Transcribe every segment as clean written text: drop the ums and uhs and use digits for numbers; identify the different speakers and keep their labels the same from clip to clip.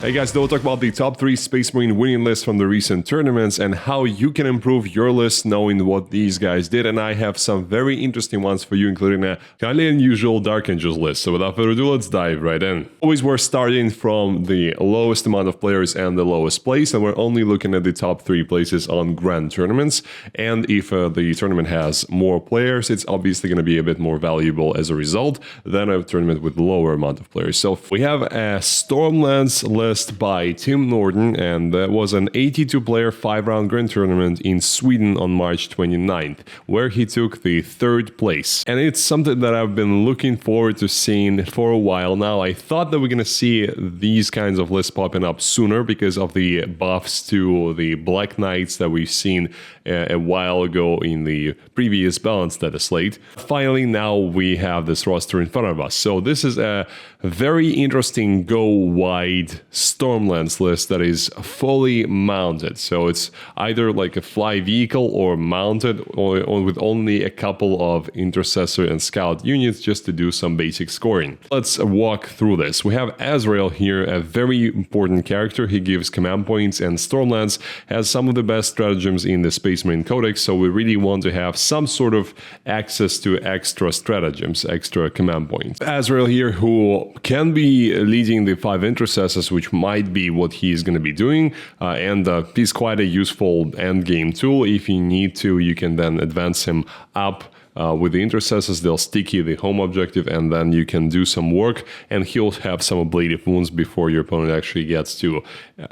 Speaker 1: Hey guys, we'll talk about the top 3 Space Marine winning lists from the recent tournaments and how you can improve your list knowing what these guys did. And I have some very interesting ones for you, including a highly unusual Dark Angels list. So without further ado, let's dive right in. Always we're starting from the lowest amount of players and the lowest place, and we're only looking at the top 3 places on grand tournaments. And if the tournament has more players, it's obviously going to be a bit more valuable as a result than a tournament with lower amount of players. So we have a Stormlands list by Tim Norton, and that was an 82-player 5-round grand tournament in Sweden on March 29th, where he took the 3rd place. And it's something that I've been looking forward to seeing for a while now. I thought that we're gonna see these kinds of lists popping up sooner because of the buffs to the Black Knights that we've seen a while ago in the previous Balanced Data slate. Finally, now we have this roster in front of us. So this is a very interesting go-wide Stormlands list that is fully mounted. So it's either like a fly vehicle or mounted or with only a couple of intercessor and scout units just to do some basic scoring. Let's walk through this. We have Azrael here, a very important character. He gives command points, and Stormlands has some of the best stratagems in the Space Marine Codex, so we really want to have some sort of access to extra stratagems, extra command points. Azrael here, who can be leading the 5 intercessors, which might be what he's going to be doing, and he's quite a useful endgame tool. If you need to, you can then advance him up with the intercessors. They'll sticky the home objective, and then you can do some work, and he'll have some ablative wounds before your opponent actually gets to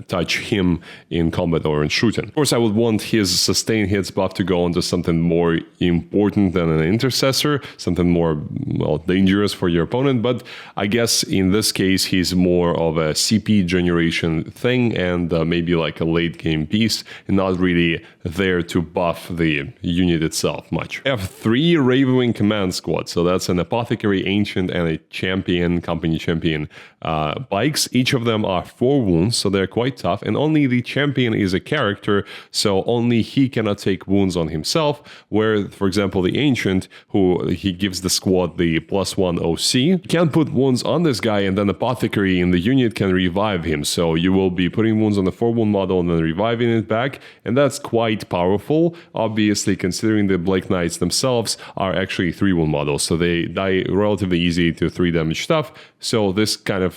Speaker 1: touch him in combat or in shooting. Of course, I would want his sustain hits buff to go onto something more important than an intercessor, something more, well, dangerous for your opponent, but I guess in this case he's more of a CP generation thing and maybe like a late game piece, and not really there to buff the unit itself much. I have 3 Ravenwing command squad, so that's an Apothecary, Ancient, and a Champion, Company Champion bikes. Each of them are 4 wounds, so they're quite tough, and only the Champion is a character, so only he cannot take wounds on himself, where, for example, the Ancient, who he gives the squad the +1 OC, can put wounds on this guy, and then Apothecary in the unit can revive him, so you will be putting wounds on the 4-wound model and then reviving it back, and that's quite powerful, obviously, considering the Black Knights themselves are actually 3-wound models, so they die relatively easy to 3 damage stuff, so this kind of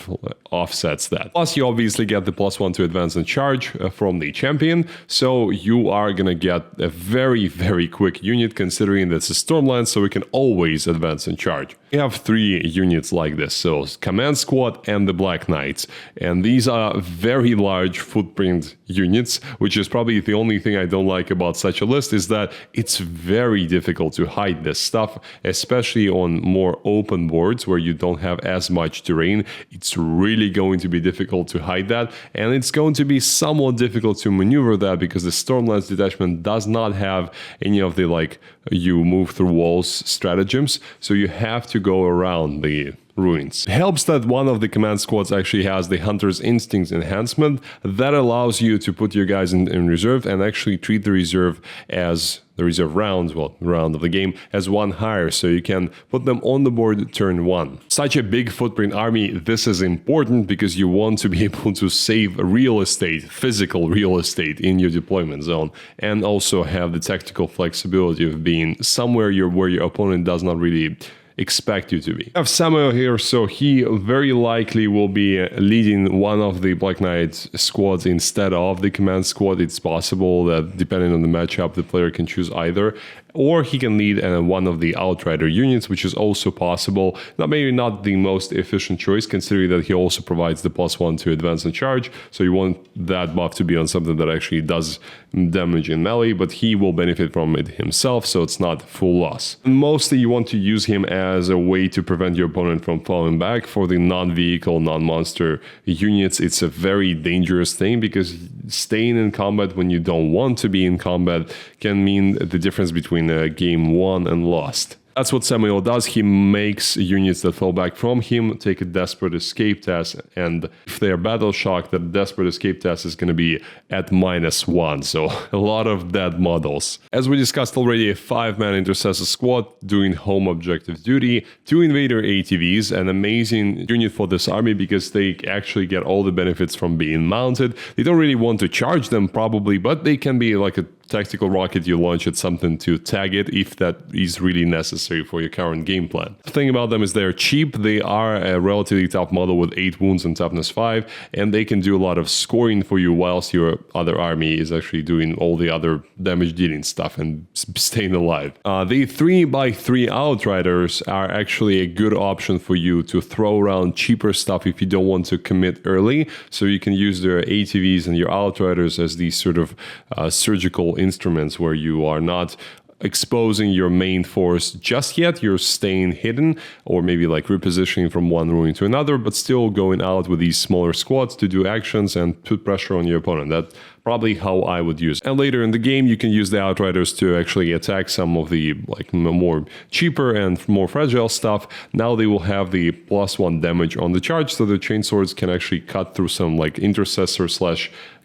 Speaker 1: offsets that. Plus, you obviously get the +1 to advance and charge from the Champion, so you are gonna get a very, very quick unit considering this is Stormlands, so we can always advance and charge. We have 3 units like this, so Command Squad and the Black Knights, and these are very large footprint units, which is probably the only thing I don't like about such a list, is that it's very difficult to hide this stuff, especially on more open boards where you don't have as much terrain. It's really going to be difficult to hide that, and it's going to be somewhat difficult to maneuver that because the Stormlands detachment does not have any of the like you move through walls stratagems, so you have to go around the ruins. It helps that one of the command squads actually has the Hunter's Instincts enhancement that allows you to put your guys in reserve and actually treat the reserve as the reserve rounds, well, round of the game, as 1 higher, so you can put them on the board turn 1. Such a big footprint army, this is important because you want to be able to save real estate, physical real estate in your deployment zone, and also have the tactical flexibility of being somewhere where your opponent does not really expect you to be. I have Samuel here, so he very likely will be leading one of the Black Knight squads instead of the command squad. It's possible that depending on the matchup, the player can choose either. Or he can lead one of the Outrider units, which is also possible. Maybe not the most efficient choice, considering that he also provides the +1 to advance and charge, so you want that buff to be on something that actually does damage in melee, but he will benefit from it himself, so it's not full loss. Mostly you want to use him as a way to prevent your opponent from falling back. For the non-vehicle, non-monster units, it's a very dangerous thing, because staying in combat when you don't want to be in combat can mean the difference between game won and lost. That's what Samuel does. He makes units that fall back from him take a desperate escape test, and if they are battle shocked, the desperate escape test is going to be at -1, so a lot of dead models. As we discussed already, a 5-man intercessor squad doing home objective duty, 2 invader ATVs, an amazing unit for this army because they actually get all the benefits from being mounted. They don't really want to charge them probably, but they can be like a tactical rocket you launch at something to tag it if that is really necessary for your current game plan. The thing about them is they're cheap, they are a relatively tough model with 8 wounds and toughness 5, and they can do a lot of scoring for you whilst your other army is actually doing all the other damage dealing stuff and staying alive. The 3x3 Outriders are actually a good option for you to throw around cheaper stuff if you don't want to commit early, so you can use their ATVs and your Outriders as these sort of surgical instruments where you are not exposing your main force just yet, you're staying hidden or maybe like repositioning from one ruin to another, but still going out with these smaller squads to do actions and put pressure on your opponent. That's probably how I would use it. And later in the game you can use the Outriders to actually attack some of the like more cheaper and more fragile stuff. Now they will have the +1 damage on the charge, so the chainswords can actually cut through some like intercessor /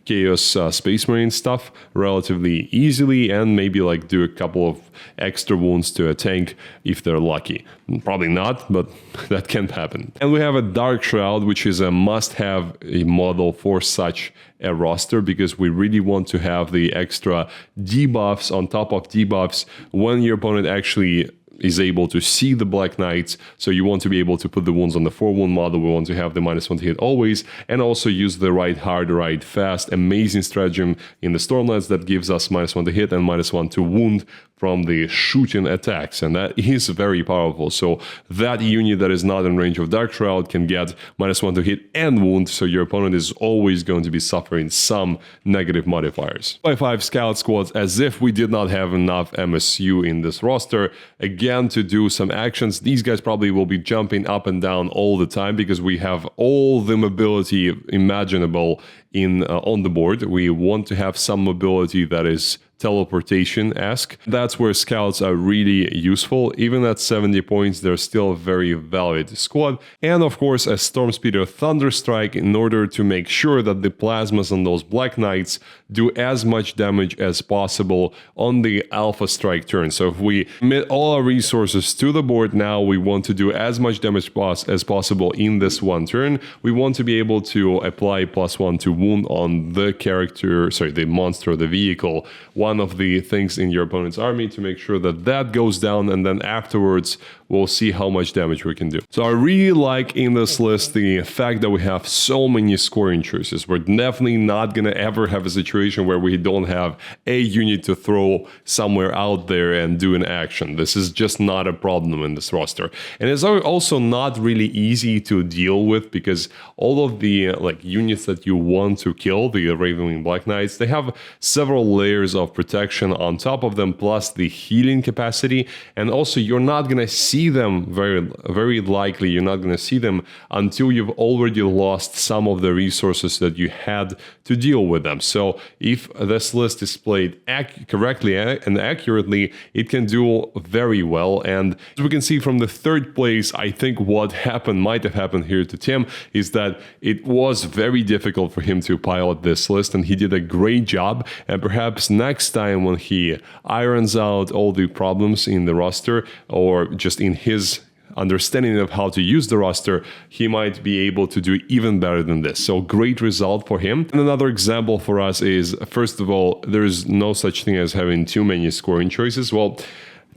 Speaker 1: Chaos Space Marine stuff relatively easily and maybe like do a couple of extra wounds to a tank if they're lucky. Probably not, but that can happen. And we have a Dark Shroud, which is a must-have model for such a roster because we really want to have the extra debuffs on top of debuffs when your opponent actually is able to see the Black Knights, so you want to be able to put the wounds on the 4-wound model. We want to have the -1 to hit always, and also use the Ride Hard, Ride Fast, amazing stratagem in the Stormlands that gives us -1 to hit and -1 to wound from the shooting attacks, and that is very powerful. So that unit that is not in range of Dark Shroud can get -1 to hit and wound, so your opponent is always going to be suffering some negative modifiers. 5 Scout Squads, as if we did not have enough MSU in this roster, again to do some actions. These guys probably will be jumping up and down all the time because we have all the mobility imaginable in on the board. We want to have some mobility that is teleportation-esque. That's where scouts are really useful. Even at 70 points, they're still a very valid squad. And of course, a Stormspeeder Thunderstrike in order to make sure that the plasmas on those Black Knights do as much damage as possible on the Alpha Strike turn. So if we commit all our resources to the board now, we want to do as much damage as possible in this one turn. We want to be able to apply +1 to wound on the character, the monster, the vehicle, one of the things in your opponent's army to make sure that that goes down, and then afterwards we'll see how much damage we can do. So I really like in this list the fact that we have so many scoring choices. We're definitely not going to ever have a situation where we don't have a unit to throw somewhere out there and do an action. This is just not a problem in this roster. And it's also not really easy to deal with because all of the units that you want to kill, the Ravenwing Black Knights, they have several layers of protection on top of them, plus the healing capacity. And also you're not going to see them very likely, you're not going to see them until you've already lost some of the resources that you had to deal with them. So if this list is played correctly and accurately, it can do very well. And as we can see from the third place, I think what might have happened here to Tim is that it was very difficult for him to pilot this list, and he did a great job. And perhaps next time when he irons out all the problems in the roster, or just in his understanding of how to use the roster, he might be able to do even better than this. So great result for him. And another example for us is, first of all, there's no such thing as having too many scoring choices. Well,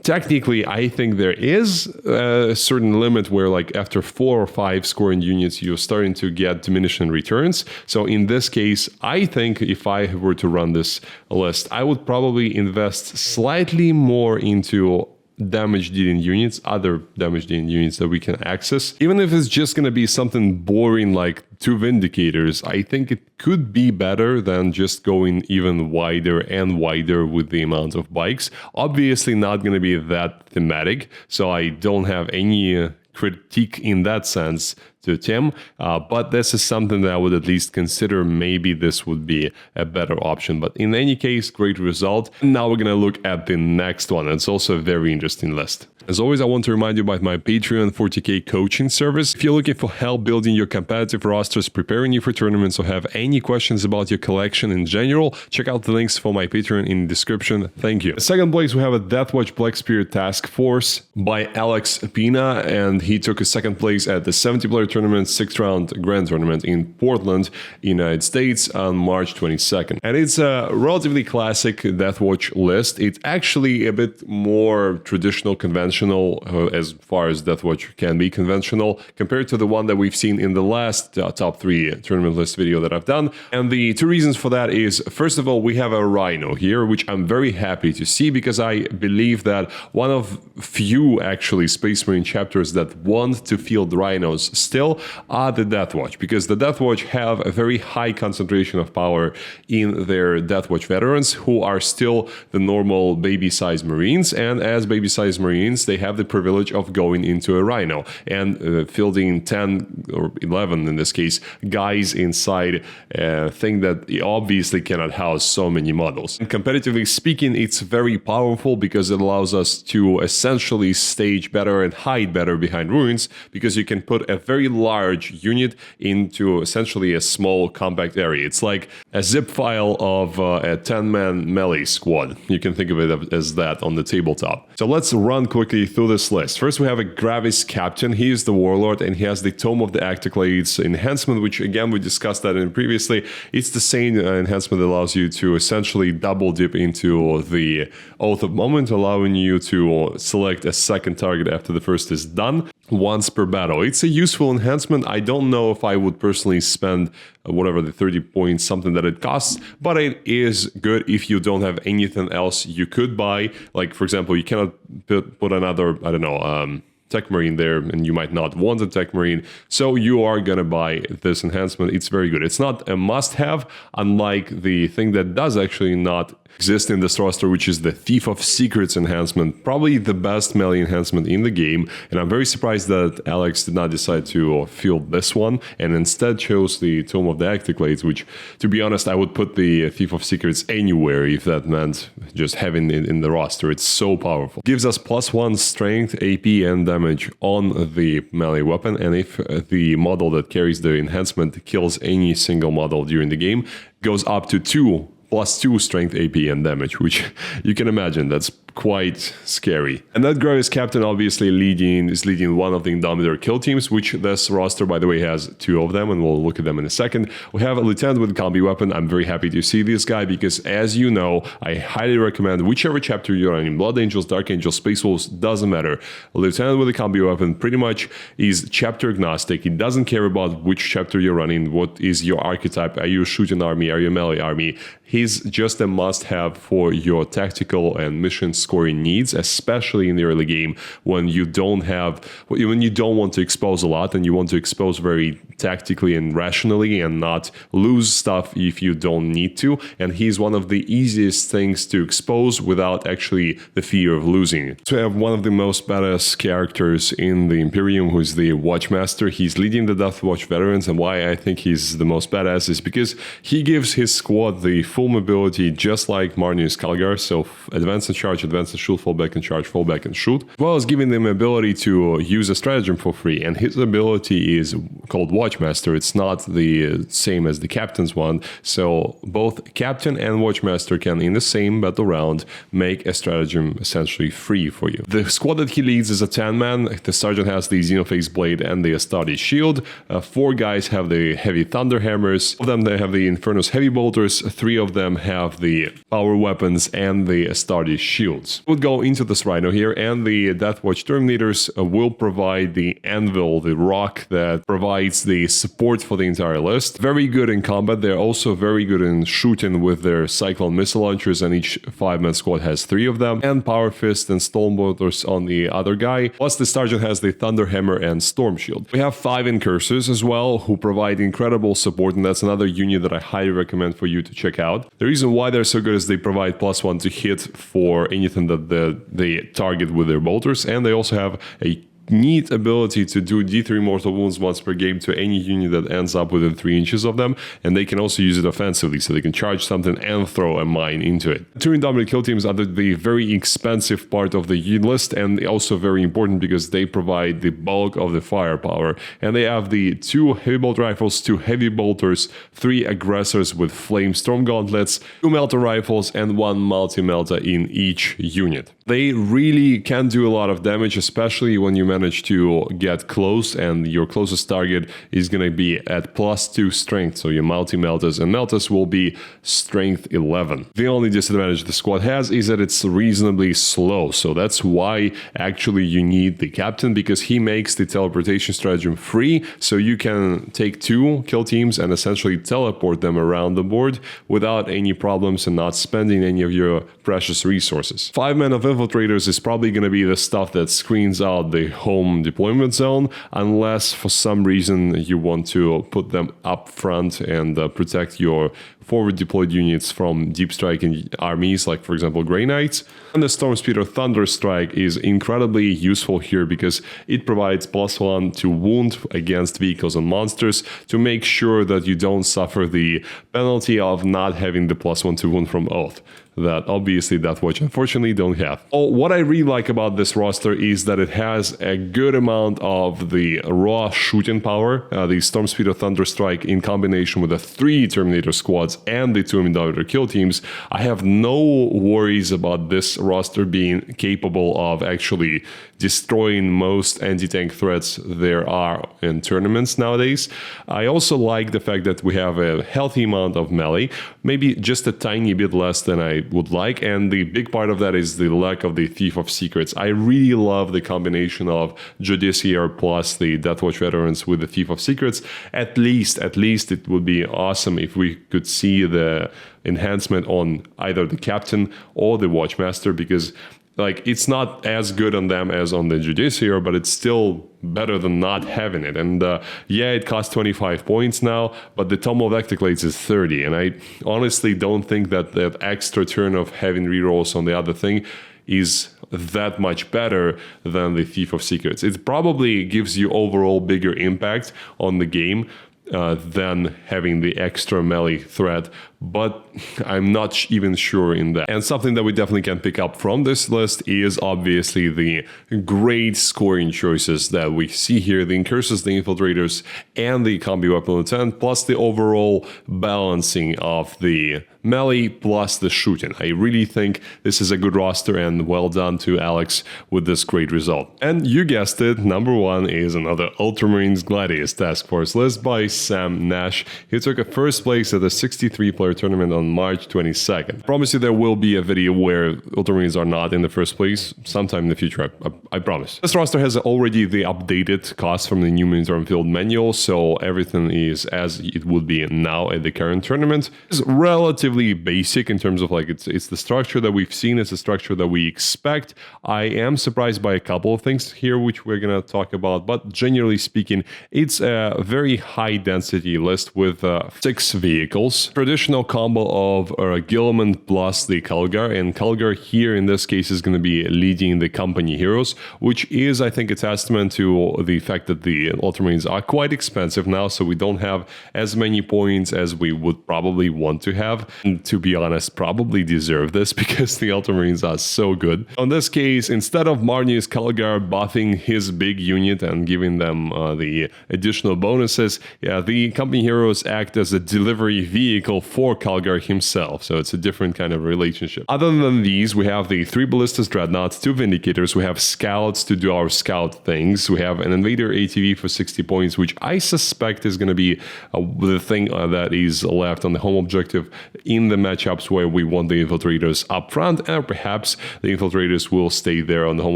Speaker 1: technically, I think there is a certain limit where after 4 or 5 scoring units, you're starting to get diminishing returns. So in this case, I think if I were to run this list, I would probably invest slightly more into damage dealing units, other damage dealing units that we can access. Even if it's just going to be something boring like 2 Vindicators, I think it could be better than just going even wider and wider with the amount of bikes. Obviously not going to be that thematic, so I don't have any critique in that sense to Tim, but this is something that I would at least consider. Maybe this would be a better option, but in any case, great result. Now we're gonna look at the next one. It's also a very interesting list. As always, I want to remind you about my Patreon 40k coaching service. If you're looking for help building your competitive rosters, preparing you for tournaments, or have any questions about your collection in general, check out the links for my Patreon in the description. Thank you. Second place, we have a Deathwatch Black Spirit Task Force by Alex Pina, and he took a second place at the 70-player tournament, 6th round grand tournament in Portland, United States on March 22nd. And it's a relatively classic Deathwatch list. It's actually a bit more traditional, conventional, as far as Deathwatch can be conventional, compared to the one that we've seen in the last top 3 tournament list video that I've done. And the 2 reasons for that is, first of all, we have a Rhino here, which I'm very happy to see, because I believe that one of few actually Space Marine chapters that want to field Rhinos still are the Deathwatch, because the Deathwatch have a very high concentration of power in their Deathwatch veterans, who are still the normal baby-sized Marines, and as baby-sized Marines, they have the privilege of going into a Rhino and fielding 10 or 11 in this case guys inside a thing that obviously cannot house so many models. And competitively speaking, it's very powerful because it allows us to essentially stage better and hide better behind ruins, because you can put a very large unit into essentially a small compact area. It's like a zip file of a 10-man melee squad. You can think of it as that on the tabletop. So let's run quickly through this list. First, we have a Gravis Captain. He is the Warlord, and he has the Tome of the Acticlades enhancement, which again, we discussed that in previously. It's the same enhancement that allows you to essentially double dip into the Oath of Moment, allowing you to select a second target after the first is done once per battle. It's a useful enhancement. I don't know if I would personally spend whatever the 30 points something that it costs, but it is good if you don't have anything else you could buy. Like, for example, you cannot put another, I don't know, Tech Marine there, and you might not want a Tech Marine, so you are gonna buy this enhancement. It's very good. It's not a must-have, unlike the thing that does actually not exist in this roster, which is the Thief of Secrets enhancement, probably the best melee enhancement in the game. And I'm very surprised that Alex did not decide to field this one and instead chose the Tome of the Acticlades, which, to be honest, I would put the Thief of Secrets anywhere if that meant just having it in the roster. It's so powerful. Gives us +1 strength, AP, and damage on the melee weapon, and if the model that carries the enhancement kills any single model during the game, goes up to 2 +2 strength, AP, and damage, which you can imagine that's quite scary. And that Gravis Captain obviously is leading one of the Indomitor kill teams, which this roster, by the way, has 2 of them, and we'll look at them in a second. We have a Lieutenant with a combi weapon. I'm very happy to see this guy, because as you know, I highly recommend whichever chapter you're on, in Blood Angels, Dark Angels, Space Wolves, doesn't matter. A Lieutenant with a combi weapon pretty much is chapter agnostic. It doesn't care about which chapter you're running, what is your archetype, are you a shooting army, are you a melee army. He's just a must-have for your tactical and mission scoring needs, especially in the early game when you don't want to expose a lot and you want to expose very tactically and rationally and not lose stuff if you don't need to. And he's one of the easiest things to expose without actually the fear of losing it. So we have one of the most badass characters in the Imperium, who's the Watchmaster. He's leading the Deathwatch veterans, and why I think he's the most badass is because he gives his squad the full mobility, just like Marnius Calgar, so advance and charge, advance and shoot, fall back and charge, fall back and shoot, as well as giving them ability to use a stratagem for free. And his ability is called Watchmaster. It's not the same as the Captain's one, so both Captain and Watchmaster can, in the same battle round, make a stratagem essentially free for you. The squad that he leads is a 10-man. The Sergeant has the Xenophase Blade and the Astartes Shield. 4 guys have the Heavy Thunder Hammers. Of them, they have the Infernus Heavy Bolters. 3 of them have the Power Weapons and the Astartes Shields. We'll go into this Rhino here, and the Deathwatch Terminators will provide the Anvil, the rock that provides the support for the entire list. Very good in combat. They're also very good in shooting with their Cyclone missile launchers, and each 5-man squad has 3 of them, and Power Fist and Stormbolters on the other guy. Plus the Sergeant has the Thunder Hammer and Storm Shield. We have 5 Incursors as well, who provide incredible support, and that's another unit that I highly recommend for you to check out. The reason why they're so good is they provide +1 to hit for anything that they target with their bolters, and they also have a neat ability to do D3 mortal wounds once per game to any unit that ends up within 3 inches of them, and they can also use it offensively, so they can charge something and throw a mine into it. Turn-dominant kill teams are the very expensive part of the unit list, and also very important because they provide the bulk of the firepower. And they have the 2 heavy bolt rifles, 2 heavy bolters, 3 aggressors with flame storm gauntlets, 2 melta rifles, and 1 multi-melta in each unit. They really can do a lot of damage, especially when you manage to get close and your closest target is going to be at +2 strength. So your multi-meltas and meltas will be strength 11. The only disadvantage the squad has is that it's reasonably slow. So that's why actually you need the captain, because he makes the teleportation stratagem free. So you can take 2 kill teams and essentially teleport them around the board without any problems and not spending any of your precious resources. 5 men of infiltrators is probably going to be the stuff that screens out the home deployment zone, unless for some reason you want to put them up front and protect your forward deployed units from deep striking armies, like for example Grey Knights. And the Stormspeeder Thunderstrike is incredibly useful here because it provides +1 to wound against vehicles and monsters to make sure that you don't suffer the penalty of not having the +1 to wound from Oath that obviously Deathwatch unfortunately don't have. What I really like about this roster is that it has a good amount of the raw shooting power. The Stormspeeder Thunderstrike in combination with the 3 Terminator squads and the 2 Indominator kill teams, I have no worries about this roster being capable of actually destroying most anti-tank threats there are in tournaments nowadays. I also like the fact that we have a healthy amount of melee, maybe just a tiny bit less than I would like, and the big part of that is the lack of the Thief of Secrets. I really love the combination of Judiciary plus the Deathwatch veterans with the Thief of Secrets. At least it would be awesome if we could see the enhancement on either the Captain or the Watchmaster, because like it's not as good on them as on the Judiciary, but it's still better than not having it. And yeah, it costs 25 points now, but the Tome of Ectoclades is 30, and I honestly don't think that that extra turn of having rerolls on the other thing is that much better than the Thief of Secrets. It probably gives you overall bigger impact on the game than having the extra melee threat, but I'm not even sure in that. And something that we definitely can pick up from this list is obviously the great scoring choices that we see here: the Incursus, the Infiltrators, and the Combi Weapon Lieutenant, plus the overall balancing of the melee plus the shooting. I really think this is a good roster, and well done to Alex with this great result. And you guessed it, number 1 is another Ultramarines Gladius Task Force list by Sam Nash. He took a first place at the 63-player tournament on March 22nd. I promise you there will be a video where Ultramarines are not in the first place sometime in the future, I promise. This roster has already the updated cost from the new Military Field manual, so everything is as it would be now at the current tournament. It's relatively basic in terms of like it's the structure that we've seen, it's the structure that we expect. I am surprised by a couple of things here which we're gonna talk about, but generally speaking it's a very high density list with 6 vehicles. Traditional combo of Guilliman plus the Calgar, and Calgar here in this case is going to be leading the company heroes, which is I think a testament to the fact that the Ultramarines are quite expensive now, so we don't have as many points as we would probably want to have. And to be honest, probably deserve this because the Ultramarines are so good. In this case, instead of Marnius Calgar buffing his big unit and giving them the additional bonuses, yeah, the company heroes act as a delivery vehicle for Calgar himself, so it's a different kind of relationship. Other than these, we have the 3 Ballistas Dreadnoughts, 2 Vindicators, we have Scouts to do our scout things, we have an Invader ATV for 60 points, which I suspect is going to be the thing that is left on the home objective in the matchups where we want the Infiltrators up front, and perhaps the Infiltrators will stay there on the home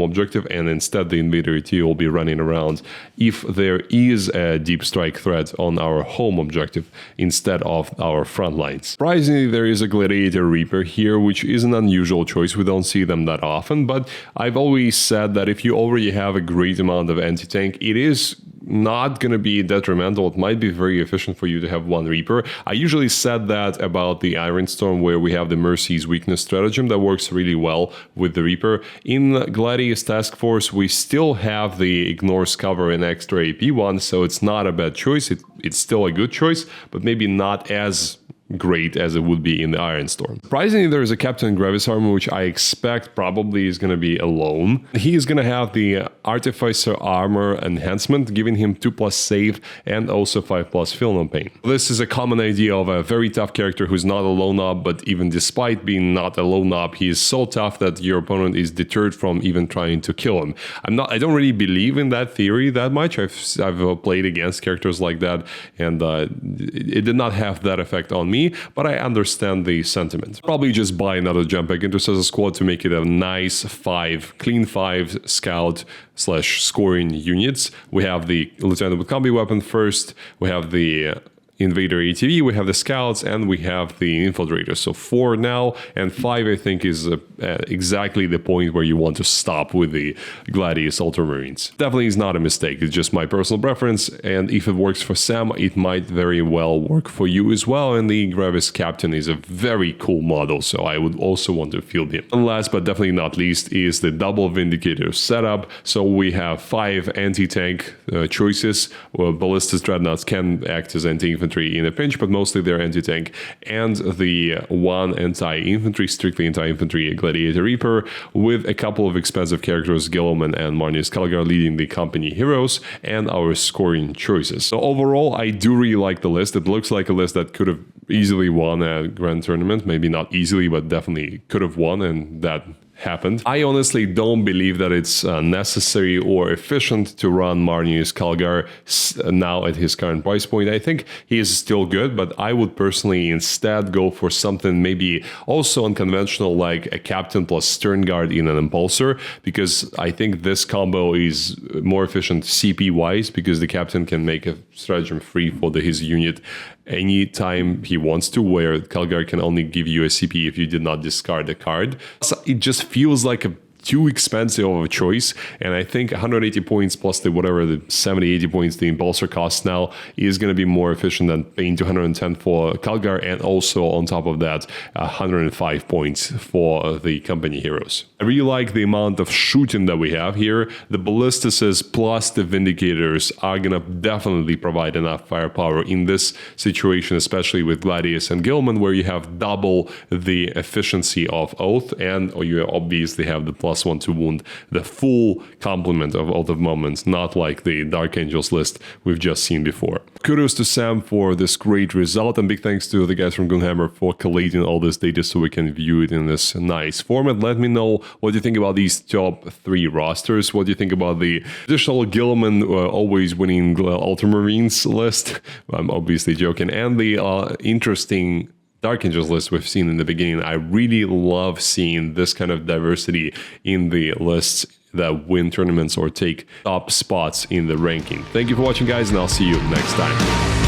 Speaker 1: objective, and instead the Invader ATV will be running around if there is a deep strike threat on our home objective instead of our front lines. Surprisingly, there is a Gladiator Reaper here, which is an unusual choice. We don't see them that often, but I've always said that if you already have a great amount of anti-tank, it is not going to be detrimental. It might be very efficient for you to have one Reaper. I usually said that about the Iron Storm, where we have the Mercy's weakness stratagem that works really well with the Reaper. In Gladius Task Force, we still have the Ignores Cover and extra AP one, so it's not a bad choice. It's still a good choice, but maybe not as great as it would be in the Iron Storm. Surprisingly, there is a Captain Gravis armor, which I expect probably is going to be alone. He is going to have the Artificer armor enhancement, giving him 2+ save and also 5+ feel no pain. This is a common idea of a very tough character who's not a lone op, but even despite being not a lone op, he is so tough that your opponent is deterred from even trying to kill him. I don't really believe in that theory that much. I've played against characters like that, and it did not have that effect on me, but I understand the sentiment. Probably just buy another jump back intercessor squad to make it a nice 5, clean 5 scout / scoring units. We have the Lieutenant with combi weapon first, we have the Invader ATV, we have the Scouts, and we have the Infiltrators. So 4 now, and 5 I think is exactly the point where you want to stop with the Gladius Ultramarines. Definitely is not a mistake, it's just my personal preference, and if it works for Sam, it might very well work for you as well, and the Gravis Captain is a very cool model, so I would also want to field him. And last but definitely not least is the double Vindicator setup. So we have 5 anti-tank choices. Ballistas Dreadnoughts can act as anti-infantry in a pinch, but mostly they're anti-tank, and the 1 anti-infantry, strictly anti-infantry Gladiator Reaper, with a couple of expensive characters, Gilliman and Marnius Calgar, leading the company heroes, and our scoring choices. So overall, I do really like the list. It looks like a list that could have easily won a grand tournament, maybe not easily, but definitely could have won, and that happened. I honestly don't believe that it's necessary or efficient to run Marnius Calgar now at his current price point. I think he is still good, but I would personally instead go for something maybe also unconventional, like a Captain plus Stern Guard in an Impulsor, because I think this combo is more efficient CP wise, because the Captain can make a stratagem free for his unit anytime he wants to, where Calgar can only give you a CP if you did not discard a card. So it just feels like a too expensive of a choice, and I think 180 points plus the 70-80 points the Impulsor costs now is going to be more efficient than paying 210 for Calgar, and also on top of that 105 points for the company heroes. I really like the amount of shooting that we have here. The Ballistuses plus the Vindicators are going to definitely provide enough firepower in this situation, especially with Gladius and Gilman, where you have double the efficiency of Oath, and you obviously have the +1 to wound, the full complement of Oath of Moments, not like the Dark Angels list we've just seen before. Kudos to Sam for this great result, and big thanks to the guys from Goonhammer for collating all this data so we can view it in this nice format. Let me know what you think about these top 3 rosters. What do you think about the additional Gilman always winning Ultramarines list? I'm obviously joking. And the interesting Dark Angels list we've seen in the beginning. I really love seeing this kind of diversity in the lists that win tournaments or take top spots in the ranking. Thank you for watching, guys, and I'll see you next time.